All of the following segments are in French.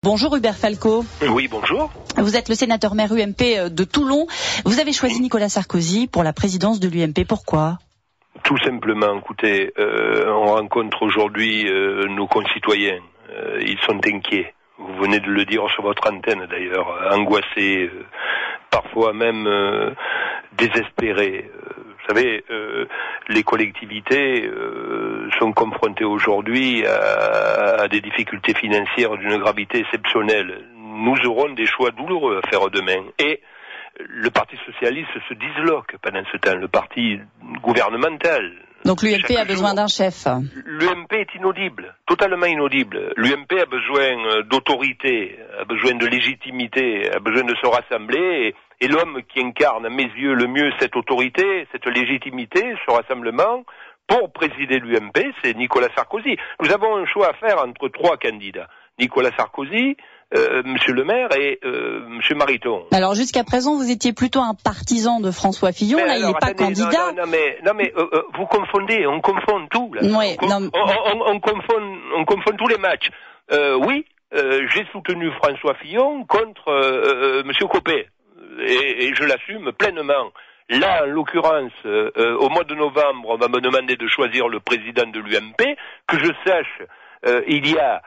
Bonjour Hubert Falco. Oui, bonjour. Vous êtes le sénateur maire UMP de Toulon. Vous avez choisi Nicolas Sarkozy pour la présidence de l'UMP. Pourquoi ? Tout simplement, écoutez, on rencontre aujourd'hui nos concitoyens. Ils sont inquiets. Vous venez de le dire sur votre antenne d'ailleurs, angoissés, parfois même désespérés. Vous savez, les collectivités sont confrontées aujourd'hui à des difficultés financières d'une gravité exceptionnelle. Nous aurons des choix douloureux à faire demain. Et le Parti socialiste se disloque pendant ce temps, le parti gouvernemental. Donc l'UMP a besoin d'un chef. L'UMP est inaudible, totalement inaudible. L'UMP a besoin d'autorité, a besoin de légitimité, a besoin de se rassembler. Et l'homme qui incarne à mes yeux le mieux cette autorité, cette légitimité, ce rassemblement, pour présider l'UMP, c'est Nicolas Sarkozy. Nous avons un choix à faire entre trois candidats. Nicolas Sarkozy, Monsieur le maire et Monsieur Mariton. Alors jusqu'à présent, vous étiez plutôt un partisan de François Fillon. Mais là, il n'est pas candidat. Non mais vous confondez, on confond tout. Là. Oui, on confond tous les matchs. Oui, j'ai soutenu François Fillon contre Monsieur Copé et je l'assume pleinement. Là, en l'occurrence, au mois de novembre, on va me demander de choisir le président de l'UMP. Que je sache, il y a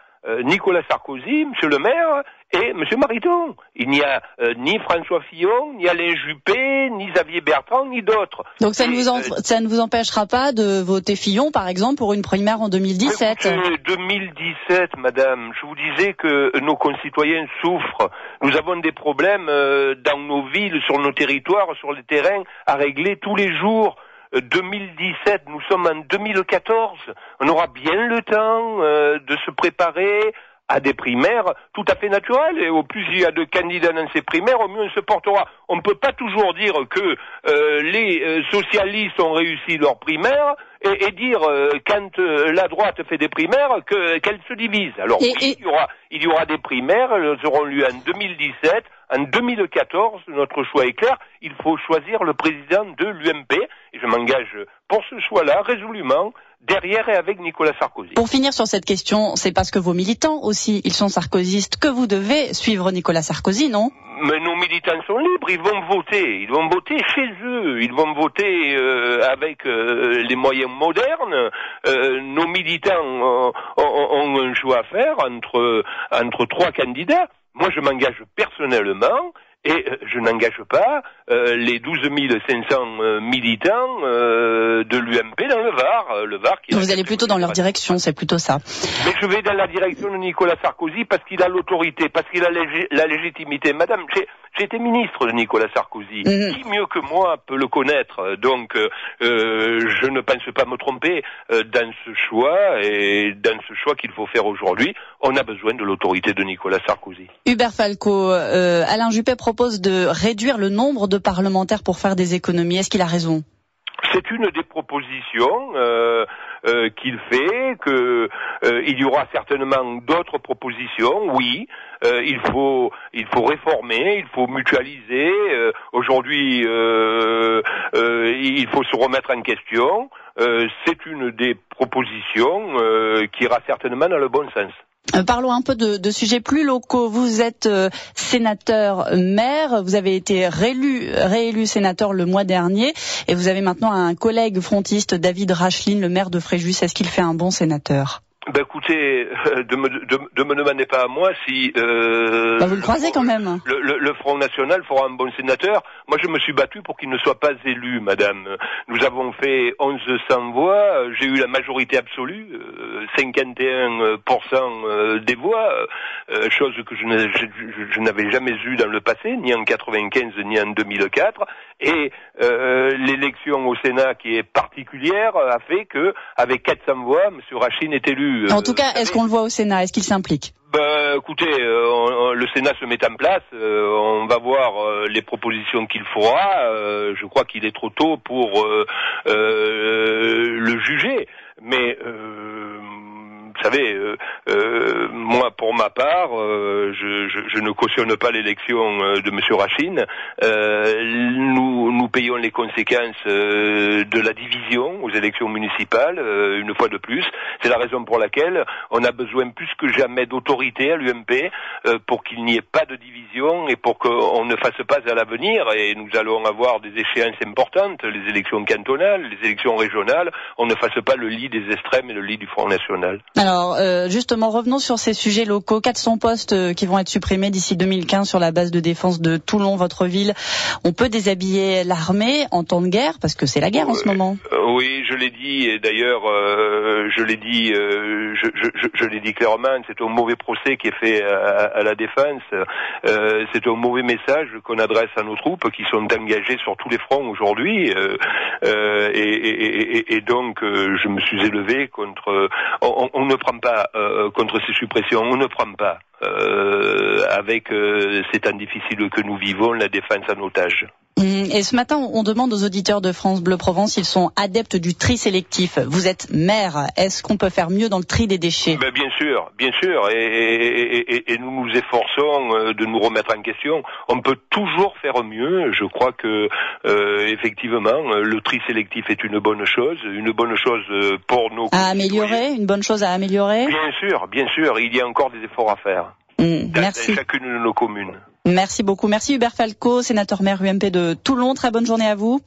Nicolas Sarkozy, Monsieur le maire, et Monsieur Mariton. Il n'y a ni François Fillon, ni Alain Juppé, ni Xavier Bertrand, ni d'autres. Donc ça ne vous empêchera pas de voter Fillon, par exemple, pour une primaire en 2017. Écoutez, 2017, madame, je vous disais que nos concitoyens souffrent. Nous avons des problèmes dans nos villes, sur nos territoires, sur les terrains, à régler tous les jours. 2017, nous sommes en 2014, on aura bien le temps de se préparer à des primaires tout à fait naturelles, et au plus il y a de candidats dans ces primaires, au mieux on se portera. On ne peut pas toujours dire que les socialistes ont réussi leurs primaires et dire quand la droite fait des primaires qu'elle se divise. Alors il y aura des primaires, elles auront lieu en 2017, en 2014, notre choix est clair, il faut choisir le président de l'UMP, et je m'engage pour ce choix-là résolument, derrière et avec Nicolas Sarkozy. Pour finir sur cette question, c'est parce que vos militants aussi, ils sont sarkozystes, que vous devez suivre Nicolas Sarkozy, non ? Mais nos militants sont libres, ils vont voter chez eux, ils vont voter avec les moyens modernes. Nos militants ont un choix à faire entre trois candidats. Moi, je m'engage personnellement, et je n'engage pas les 12 500 militants de l'UMP dans le Var. Vous allez plutôt dans leur direction, c'est plutôt ça. Mais je vais dans la direction de Nicolas Sarkozy parce qu'il a l'autorité, parce qu'il a la légitimité. Madame, j'ai été ministre de Nicolas Sarkozy. Qui mieux que moi peut le connaître? Donc, je ne pense pas me tromper dans ce choix, et dans ce choix qu'il faut faire aujourd'hui, on a besoin de l'autorité de Nicolas Sarkozy. Hubert Falco, Alain Juppé propose de réduire le nombre de parlementaires pour faire des économies. Est-ce qu'il a raison ? C'est une des propositions qu'il fait, il y aura certainement d'autres propositions, oui. Il faut réformer, il faut mutualiser. Aujourd'hui, il faut se remettre en question. C'est une des propositions qui ira certainement dans le bon sens. Parlons un peu de sujets plus locaux. Vous êtes sénateur maire, vous avez été réélu sénateur le mois dernier, et vous avez maintenant un collègue frontiste, David Racheline, le maire de Fréjus. Est-ce qu'il fait un bon sénateur ? Écoutez, de me demandez pas à moi si vous le croisez quand même. Le Front National fera un bon sénateur. Moi, je me suis battu pour qu'il ne soit pas élu, madame. Nous avons fait 1100 voix, j'ai eu la majorité absolue, 51% des voix, chose que je n'avais jamais eue dans le passé, ni en 95 ni en 2004. Et l'élection au Sénat, qui est particulière, a fait que, avec 400 voix, M. Rachine est élu. En tout cas, est-ce qu'on le voit au Sénat ? Est-ce qu'il s'implique ? Écoutez, le Sénat se met en place, on va voir les propositions qu'il fera. Je crois qu'il est trop tôt pour le juger, mais savez, moi, pour ma part, je ne cautionne pas l'élection de Monsieur Racine. Nous payons les conséquences de la division aux élections municipales, une fois de plus. C'est la raison pour laquelle on a besoin plus que jamais d'autorité à l'UMP pour qu'il n'y ait pas de division et pour qu'on ne fasse pas à l'avenir. Et nous allons avoir des échéances importantes, les élections cantonales, les élections régionales. On ne fasse pas le lit des extrêmes et le lit du Front National. Alors, justement, revenons sur ces sujets locaux. 400 postes qui vont être supprimés d'ici 2015 sur la base de défense de Toulon, votre ville. On peut déshabiller l'armée en temps de guerre, parce que c'est la guerre en ce moment. Oui, je l'ai dit, et d'ailleurs, je l'ai dit clairement, c'est un mauvais procès qui est fait à la défense. C'est un mauvais message qu'on adresse à nos troupes qui sont engagées sur tous les fronts aujourd'hui. Et donc, je me suis élevé contre. On ne prend pas contre ces suppressions. On ne prend pas avec ces temps difficiles que nous vivons la défense en otage. Et ce matin, on demande aux auditeurs de France Bleu Provence s'ils sont adeptes du tri sélectif. Vous êtes maire, est-ce qu'on peut faire mieux dans le tri des déchets ? Ben bien sûr, et nous nous efforçons de nous remettre en question. On peut toujours faire mieux. Je crois que effectivement, le tri sélectif est une bonne chose pour nos à améliorer, une bonne chose à améliorer. Bien sûr, il y a encore des efforts à faire. Merci. Dans chacune de nos communes. Merci beaucoup. Merci Hubert Falco, sénateur maire UMP de Toulon. Très bonne journée à vous.